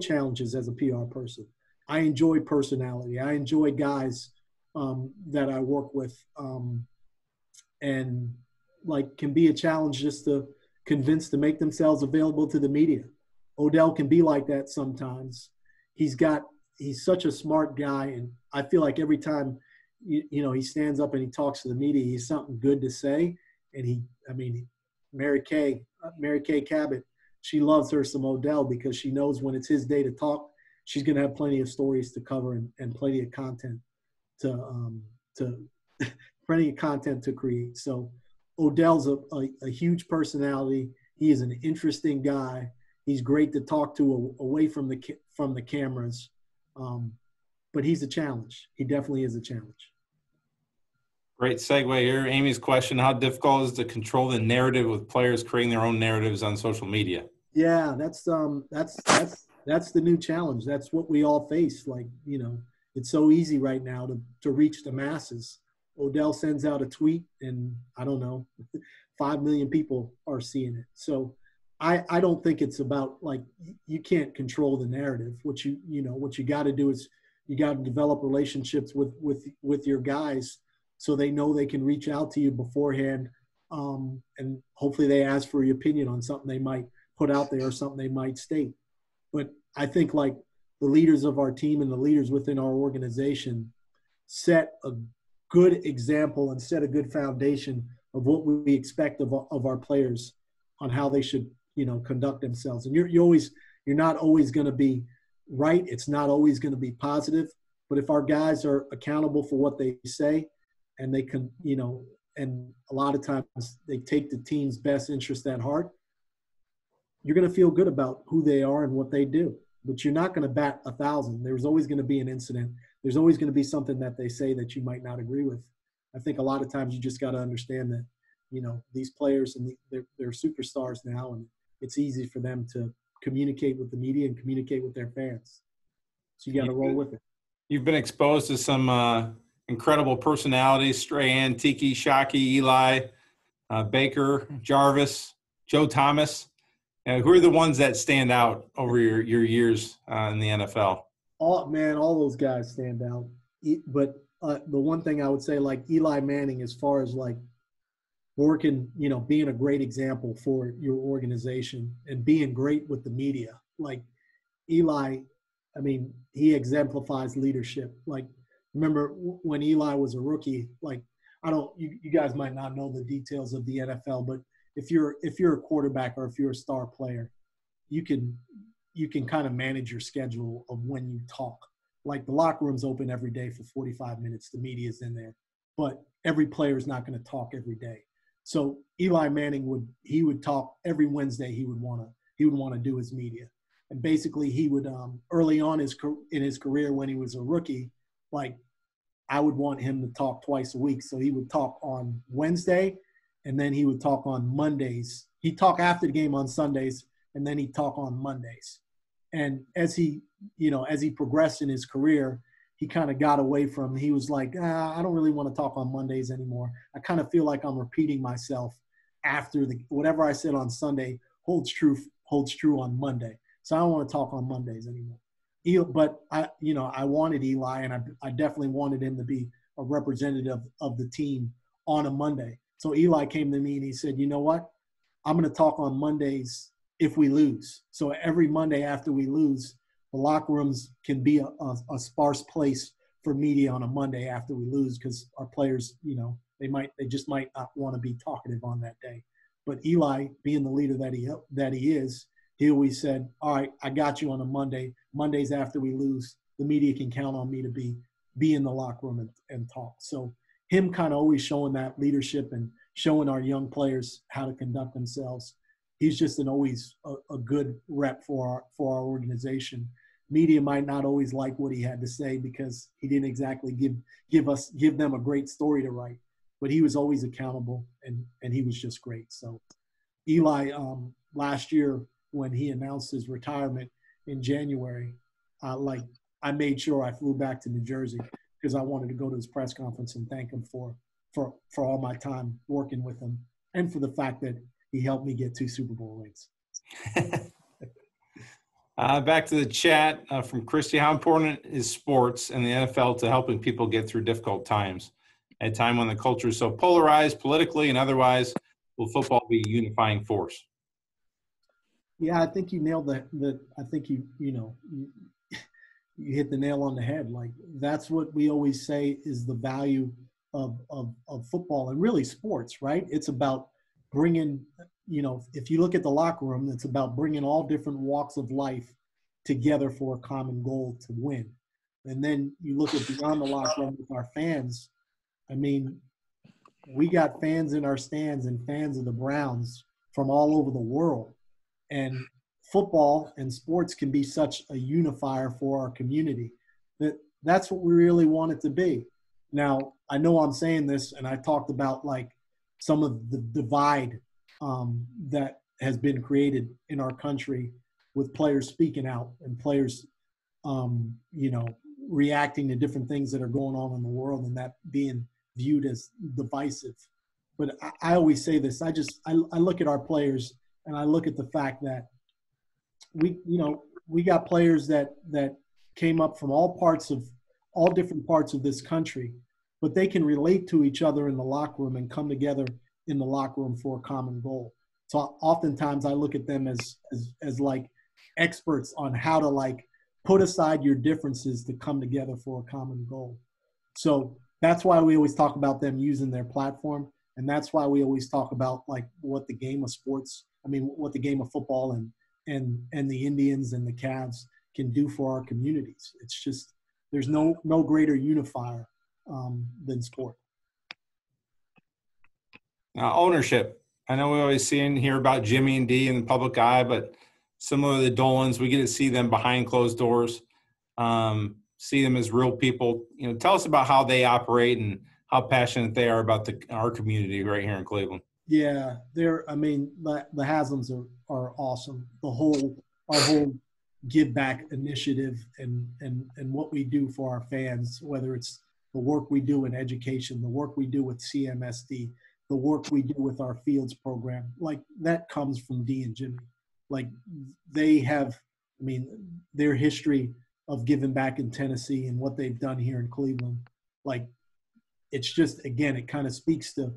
challenges as a PR person. I enjoy personality. I enjoy guys that I work with, and like can be a challenge just to convince to make themselves available to the media. Odell can be like that sometimes. He's such a smart guy, and I feel like every time he stands up and he talks to the media, he's something good to say. And Mary Kay Cabot, she loves her some Odell because she knows when it's his day to talk, she's going to have plenty of stories to cover and plenty of content to create. So Odell's a huge personality. He is an interesting guy. He's great to talk to away from the cameras. But he's a challenge. He definitely is a challenge. Great segue here. Amy's question: how difficult is it to control the narrative with players creating their own narratives on social media? Yeah, that's the new challenge. That's what we all face. Like, it's so easy right now to reach the masses. Odell sends out a tweet, and I don't know, 5 million people are seeing it. So I don't think it's about, like, you can't control the narrative. What you got to do is you got to develop relationships with your guys so they know they can reach out to you beforehand, and hopefully they ask for your opinion on something they might put out there or something they might state. But I think, like, the leaders of our team and the leaders within our organization set a good example and set a good foundation of what we expect of our players on how they should, conduct themselves. And you're not always going to be right. It's not always going to be positive. But if our guys are accountable for what they say, and they can, and a lot of times they take the team's best interest at heart, you're going to feel good about who they are and what they do. But you're not going to bat 1,000. There's always going to be an incident. There's always going to be something that they say that you might not agree with. I think a lot of times you just got to understand that, these players, and they're superstars now, and it's easy for them to communicate with the media and communicate with their fans. So you got to roll with it. You've been exposed to some incredible personalities: Strahan, Tiki, Shockey, Eli, Baker, Jarvis, Joe Thomas. Who are the ones that stand out over your years in the NFL? All those guys stand out. But the one thing I would say, like Eli Manning, as far as like working, being a great example for your organization and being great with the media. Like Eli, he exemplifies leadership. Like, remember when Eli was a rookie, like, you guys might not know the details of the NFL, but if you're a quarterback or if you're a star player, you can kind of manage your schedule of when you talk. Like, the locker room's open every day for 45 minutes. The media's in there, but every player is not going to talk every day. So Eli Manning would talk every Wednesday. He would want to do his media, and basically he would early on in his career when he was a rookie, like, I would want him to talk twice a week. So he would talk on Wednesday, and then he would talk on Mondays. He'd talk after the game on Sundays, and then he'd talk on Mondays. And as he progressed in his career, he kind of got away from, he was like, I don't really want to talk on Mondays anymore. I kind of feel like I'm repeating myself after whatever I said on Sunday holds true on Monday. So I don't want to talk on Mondays anymore. But I wanted Eli, and I definitely wanted him to be a representative of the team on a Monday. So Eli came to me and he said, you know what? I'm going to talk on Mondays if we lose. So every Monday after we lose, the locker rooms can be a sparse place for media on a Monday after we lose, because our players, they just might not want to be talkative on that day. But Eli, being the leader that he is, he always said, all right, I got you on a Monday. Mondays after we lose, the media can count on me to be in the locker room and talk. So him kind of always showing that leadership and showing our young players how to conduct themselves. He's just always a good rep for our organization. Media might not always like what he had to say because he didn't exactly give them a great story to write, but he was always accountable, and he was just great. So Eli, last year when he announced his retirement in January, I made sure I flew back to New Jersey because I wanted to go to his press conference and thank him for all my time working with him, and for the fact that he helped me get 2 Super Bowl rings. Back to the chat from Christy. How important is sports and the NFL to helping people get through difficult times? At a time when the culture is so polarized politically and otherwise, will football be a unifying force? Yeah, I think you nailed I think you hit the nail on the head. Like, that's what we always say is the value of football and really sports, right? It's about bringing, if you look at the locker room, it's about bringing all different walks of life together for a common goal to win. And then you look at beyond the locker room with our fans. I mean, we got fans in our stands and fans of the Browns from all over the world. And football and sports can be such a unifier for our community that's what we really want it to be. Now, I know I'm saying this, and I talked about like some of the divide that has been created in our country with players speaking out and players, reacting to different things that are going on in the world, and that being viewed as divisive. But I always say this, I look at our players and I look at the fact that we got players that came up from all different parts of this country, but they can relate to each other in the locker room and come together in the locker room for a common goal. So oftentimes I look at them as like experts on how to like put aside your differences to come together for a common goal. So that's why we always talk about them using their platform. And that's why we always talk about like what the game of football and the Indians and the Cavs can do for our communities. It's just, there's no greater unifier than sport. Ownership. I know we always see and hear about Jimmy and Dee in the public eye, but similar to the Dolans, we get to see them behind closed doors, see them as real people. Tell us about how they operate and how passionate they are about our community right here in Cleveland. Yeah, the Haslams are awesome. Our whole give back initiative and what we do for our fans, whether it's the work we do in education, the work we do with CMSD, the work we do with our Fields program, like that comes from Dee and Jimmy. Like they have, their history of giving back in Tennessee and what they've done here in Cleveland, like it's just, again, it kind of speaks to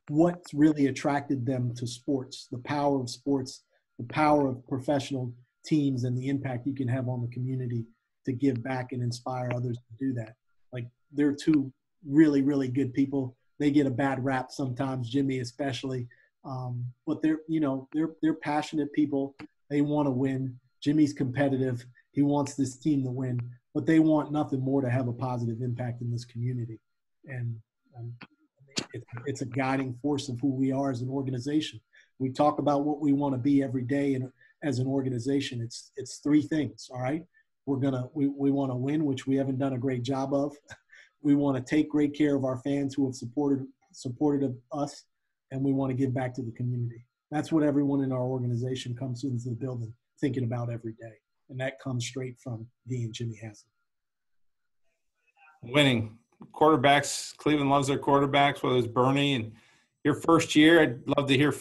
what's really attracted them to sports, the power of sports, the power of professional teams, and the impact you can have on the community to give back and inspire others to do that. Like they're two really, really good people. They get a bad rap sometimes, Jimmy especially, but they're passionate people. They want to win. Jimmy's competitive. He wants this team to win, but they want nothing more to have a positive impact in this community. And it's a guiding force of who we are as an organization. We talk about what we want to be every day, and as an organization, it's 3 things. All right, we want to win, which we haven't done a great job of. We want to take great care of our fans who have supported us, and we want to give back to the community. That's what everyone in our organization comes into the building thinking about every day. And that comes straight from Dee and Jimmy Haslam. Winning. Quarterbacks, Cleveland loves their quarterbacks, whether it's Bernie and your first year. I'd love to hear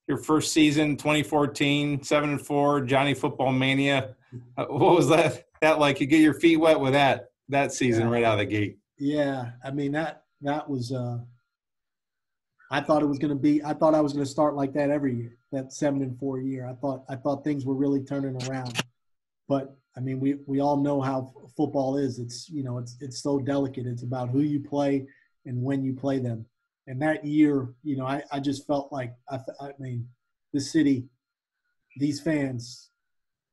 your first season, 2014, 7-4, Johnny Football Mania. What was that like? You get your feet wet with that season right out of the gate. Yeah, I mean, that was I thought I was going to start like that every year, that 7-4 year. I thought things were really turning around. But I mean, we all know how football is. It's, you know, it's so delicate. It's about who you play and when you play them. And that year, you know, I just felt like, I mean, the city, these fans,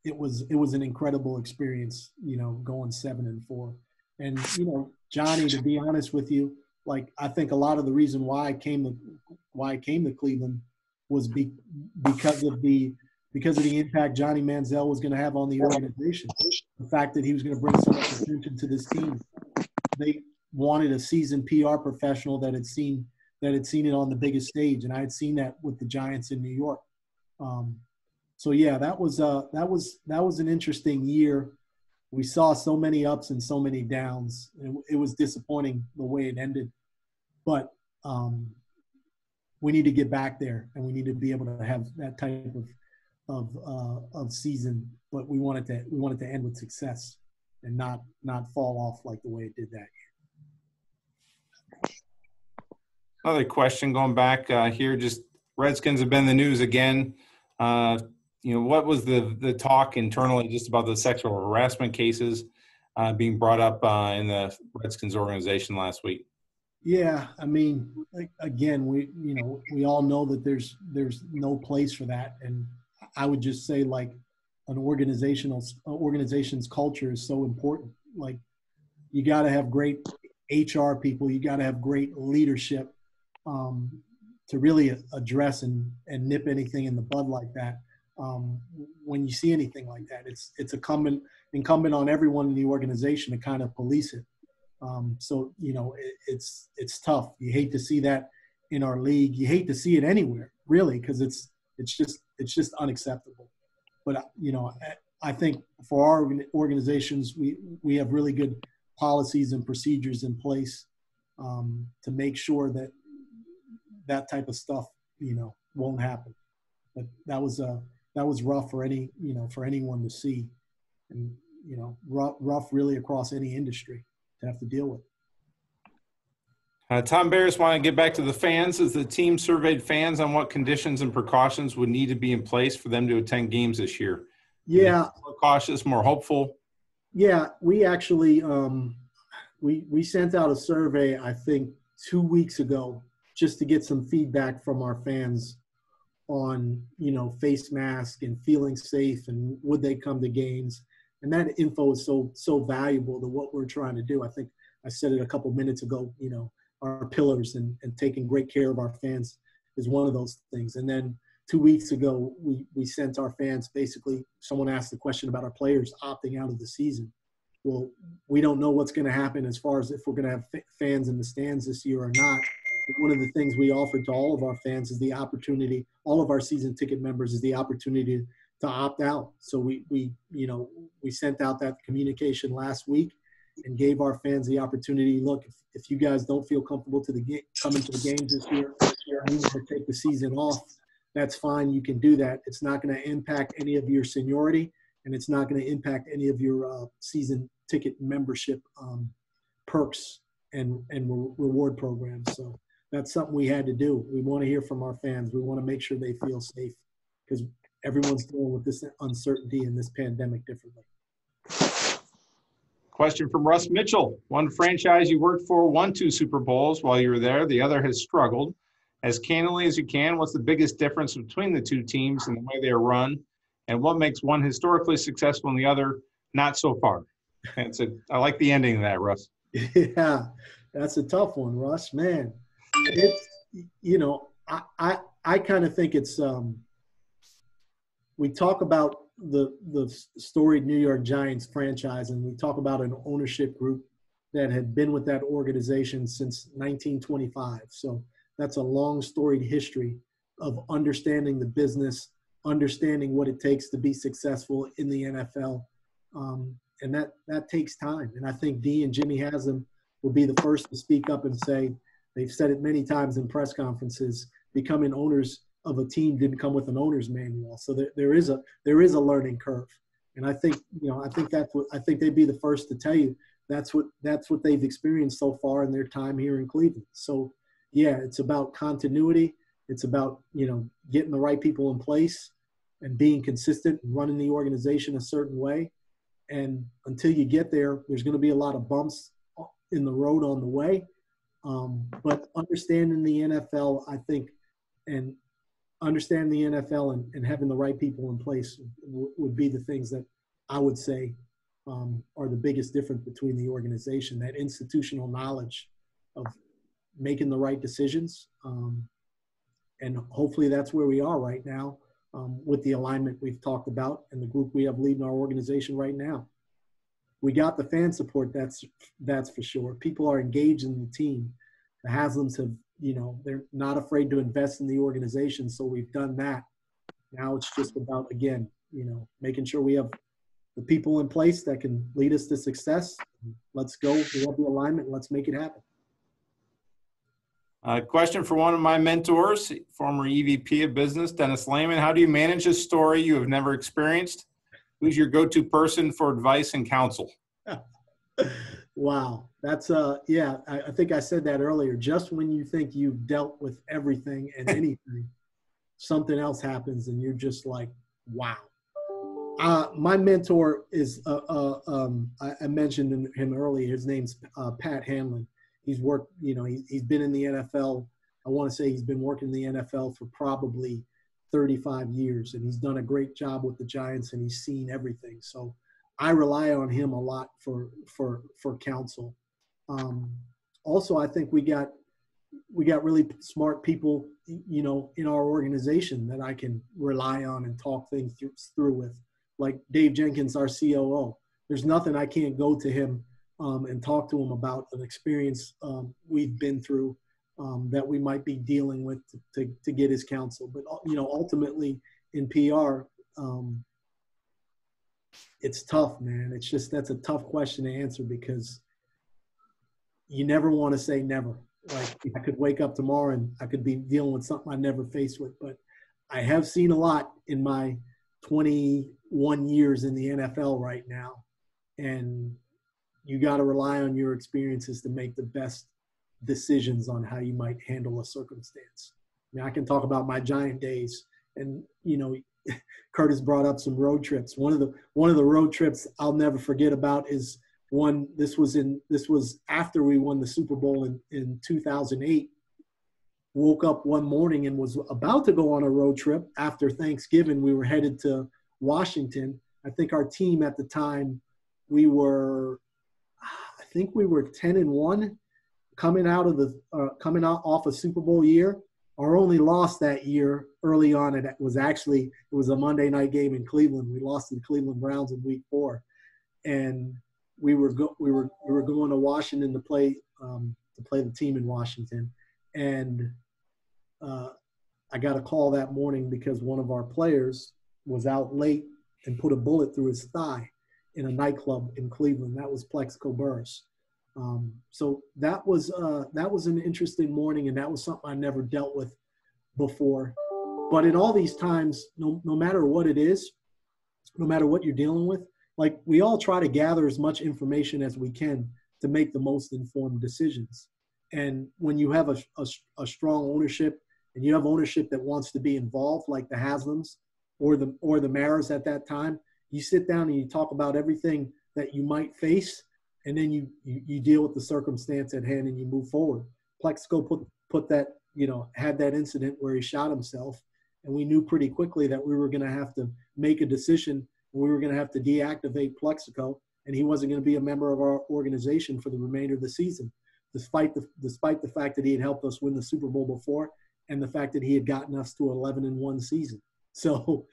it was an incredible experience, you know, going 7-4. And, you know, Johnny, to be honest with you, like, I think a lot of the reason why I came to Cleveland was because of the impact Johnny Manziel was going to have on the organization. The fact that he was going to bring so much attention to this team. They wanted a seasoned PR professional that had seen it on the biggest stage, and I had seen that with the Giants in New York. So yeah, that was an interesting year. We saw so many ups and so many downs. It was disappointing the way it ended, but we need to get back there, and we need to be able to have that type of season. But we wanted to end with success and not fall off like the way it did that year. Another question going back here, just Redskins have been in the news again. You know, what was the talk internally just about the sexual harassment cases being brought up in the Redskins organization last week? Yeah, I mean, again, we all know that there's no place for that, and I would just say, like, an organization's culture is so important. Like, you got to have great HR people, you got to have great leadership to really address and nip anything in the bud like that. When you see anything like that, it's incumbent on everyone in the organization to kind of police it. So, you know, it's tough. You hate to see that in our league. You hate to see it anywhere, really, because it's just unacceptable. But, you know, I think for our organizations, we have really good policies and procedures in place to make sure that type of stuff, you know, won't happen. But that was rough for anyone to see, and, you know, rough really across any industry to have to deal with. Tom Barris want to get back to the fans. As the team surveyed fans on what conditions and precautions would need to be in place for them to attend games this year. Yeah. More cautious, more hopeful. Yeah, we actually we sent out a survey, I think, 2 weeks ago, just to get some feedback from our fans on, you know, face mask and feeling safe and would they come to games. And that info is so valuable to what we're trying to do. I think I said it a couple minutes ago, you know, our pillars and taking great care of our fans is one of those things. And then 2 weeks ago, we sent our fans, basically, someone asked the question about our players opting out of the season. Well, we don't know what's going to happen as far as if we're going to have fans in the stands this year or not. But one of the things we offered to all of our fans is the opportunity, all of our season ticket members, is the opportunity to opt out. So we sent out that communication last week and gave our fans the opportunity. Look, if you guys don't feel comfortable coming to the games this year, and you want to take the season off, that's fine. You can do that. It's not going to impact any of your seniority, and it's not going to impact any of your season ticket membership perks and reward programs. So that's something we had to do. We want to hear from our fans. We want to make sure they feel safe, because everyone's dealing with this uncertainty and this pandemic differently. Question from Russ Mitchell. One franchise you worked for won 2 Super Bowls while you were there. The other has struggled. As candidly as you can, what's the biggest difference between the 2 teams and the way they are run? And what makes one historically successful and the other not so far? And so I like the ending of that, Russ. Yeah, that's a tough one, Russ. Man, it's, you know, I kind of think it's we talk about the storied New York Giants franchise, and we talk about an ownership group that had been with that organization since 1925. So that's a long storied history of understanding the business, understanding what it takes to be successful in the NFL. And that takes time. And I think Dee and Jimmy Haslam will be the first to speak up and say, they've said it many times in press conferences, becoming owners of a team didn't come with an owner's manual. So there is a learning curve. And I think, I think they'd be the first to tell you that's what they've experienced so far in their time here in Cleveland. So yeah, it's about continuity. It's about, getting the right people in place and being consistent and running the organization a certain way. And until you get there, there's going to be a lot of bumps in the road on the way. But understanding the NFL, I think, and understanding the NFL and having the right people in place would be the things that I would say are the biggest difference between the organization, that institutional knowledge of making the right decisions. And hopefully that's where we are right now with the alignment we've talked about and the group we have leading our organization right now. We got the fan support, that's for sure. People are engaged in the team. The Haslams have, they're not afraid to invest in the organization, so we've done that. Now it's just about, again, making sure we have the people in place that can lead us to success. Let's go. We have the alignment. Let's make it happen. Question for one of my mentors, former EVP of Business, Dennis Lehman. How do you manage a story you have never experienced? Who's your go-to person for advice and counsel? Wow. That's, I think I said that earlier. Just when you think you've dealt with everything and anything, something else happens and you're just like, wow. My mentor is, I mentioned him earlier. His name's Pat Hanlon. He's worked, he's been in the NFL. I want to say he's been working in the NFL for probably 35 years, and he's done a great job with the Giants, and he's seen everything. So I rely on him a lot for counsel. Also, I think we got really smart people, in our organization that I can rely on and talk things through with, like Dave Jenkins, our COO. There's nothing I can't go to him and talk to him about an experience we've been through that we might be dealing with to get his counsel. But, ultimately in PR, it's tough, man. It's just, that's a tough question to answer because you never want to say never. Like, I could wake up tomorrow and I could be dealing with something I never faced with, but I have seen a lot in my 21 years in the NFL right now. And you got to rely on your experiences to make the best decisions on how you might handle a circumstance. I mean, I can talk about my Giant days, and Curtis brought up some road trips. One of the road trips I'll never forget about is one. This was after we won the Super Bowl in 2008. Woke up one morning and was about to go on a road trip after Thanksgiving. We were headed to Washington. I think our team at the time, we were 10-1 coming out off a Super Bowl year. Our only loss that year early on, it was a Monday night game in Cleveland. We lost to the Cleveland Browns in Week 4, and we were going to Washington to play the team in Washington, and I got a call that morning because one of our players was out late and put a bullet through his thigh in a nightclub in Cleveland. That was Plexico Burress. So that was an interesting morning, and that was something I never dealt with before. But in all these times, no matter what it is, no matter what you're dealing with, like, we all try to gather as much information as we can to make the most informed decisions. And when you have a strong ownership, and you have ownership that wants to be involved, like the Haslams or the Maras at that time, you sit down and you talk about everything that you might face, and then you deal with the circumstance at hand and you move forward. Plexico put that, had that incident where he shot himself, and we knew pretty quickly that we were going to have to make a decision. We were going to have to deactivate Plexico, and he wasn't going to be a member of our organization for the remainder of the season, despite the fact that he had helped us win the Super Bowl before, and the fact that he had gotten us to 11-1 season. So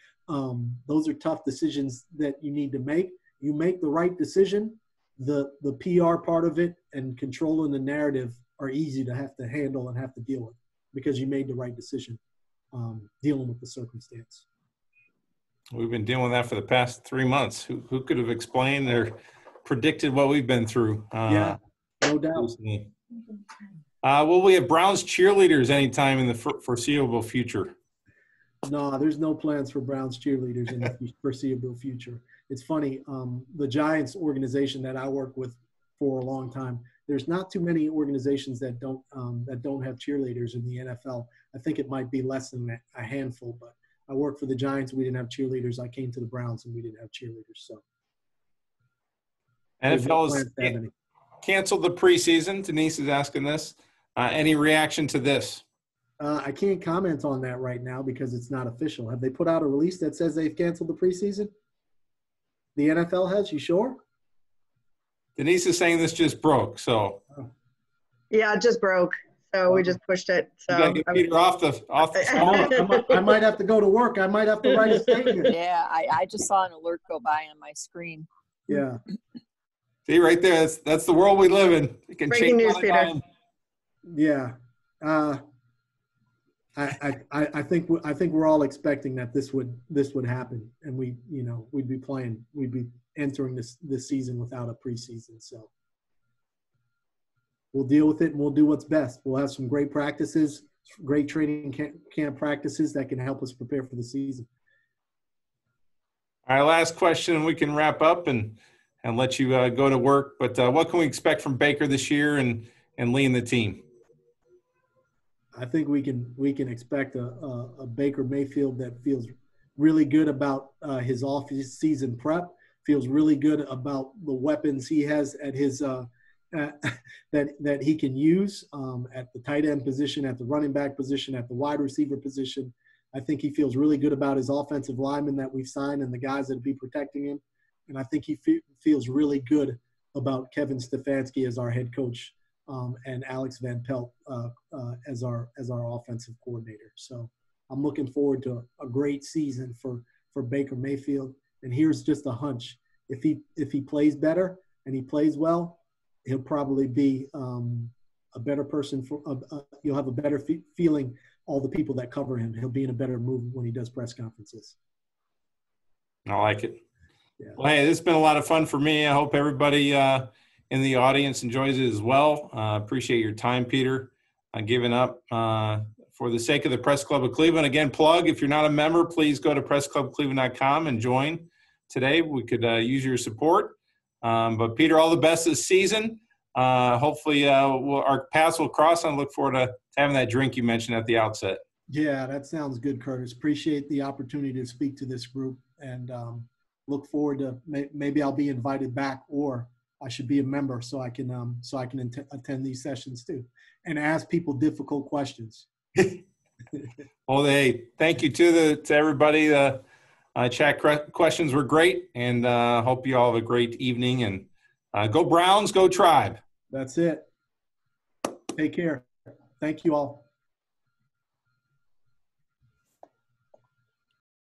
those are tough decisions that you need to make. You make the right decision. The PR part of it and controlling the narrative are easy to have to handle and have to deal with. because you made the right decision dealing with the circumstance. We've been dealing with that for the past 3 months. Who could have explained or predicted what we've been through? Yeah, no doubt. Recently. Will we have Browns cheerleaders anytime in the foreseeable future? No, there's no plans for Browns cheerleaders in the foreseeable future. It's funny, the Giants organization that I work with for a long time, there's not too many organizations that don't have cheerleaders in the NFL. I think it might be less than a handful, but I work for the Giants. We didn't have cheerleaders. I came to the Browns and we didn't have cheerleaders. So NFL has canceled the preseason. Denise is asking this. Any reaction to this? I can't comment on that right now because it's not official. Have they put out a release that says they've canceled the preseason? The NFL has? You sure? Denise is saying this just broke, so. Yeah, it just broke. So we just pushed it. So you gotta get Peter off the I might have to go to work. I might have to write a statement. Yeah, I just saw an alert go by on my screen. Yeah. See right there, that's the world we live in. It can breaking change news, Peter. Yeah. I think we're all expecting that this would happen, and we'd be entering this season without a preseason. So we'll deal with it and we'll do what's best. We'll have some great practices, great training camp practices that can help us prepare for the season. All right, last question, and we can wrap up and let you go to work. But what can we expect from Baker this year and Lee and the team? I think we can expect a Baker Mayfield that feels really good about his off-season prep, feels really good about the weapons he has at his that he can use at the tight end position, at the running back position, at the wide receiver position. I think he feels really good about his offensive linemen that we've signed and the guys that will be protecting him. And I think he feels really good about Kevin Stefanski as our head coach. And Alex Van Pelt as our offensive coordinator. So I'm looking forward to a great season for Baker Mayfield. And here's just a hunch: if he plays better and he plays well, he'll probably be a better person. You'll have a better feeling. All the people that cover him, he'll be in a better mood when he does press conferences. I like it. Yeah. Well, hey, this has been a lot of fun for me. I hope everybody in the audience enjoys it as well. Appreciate your time, Peter, giving up for the sake of the Press Club of Cleveland. Again, plug, if you're not a member, please go to pressclubcleveland.com and join today. We could use your support. But Peter, all the best this season. Hopefully our paths will cross, and I look forward to having that drink you mentioned at the outset. Yeah, that sounds good, Curtis. Appreciate the opportunity to speak to this group, and look forward to maybe I'll be invited back, or I should be a member so I can attend these sessions too and ask people difficult questions. Well, hey, thank you to everybody. The chat questions were great, and hope you all have a great evening. And go Browns, go Tribe. That's it. Take care. Thank you all.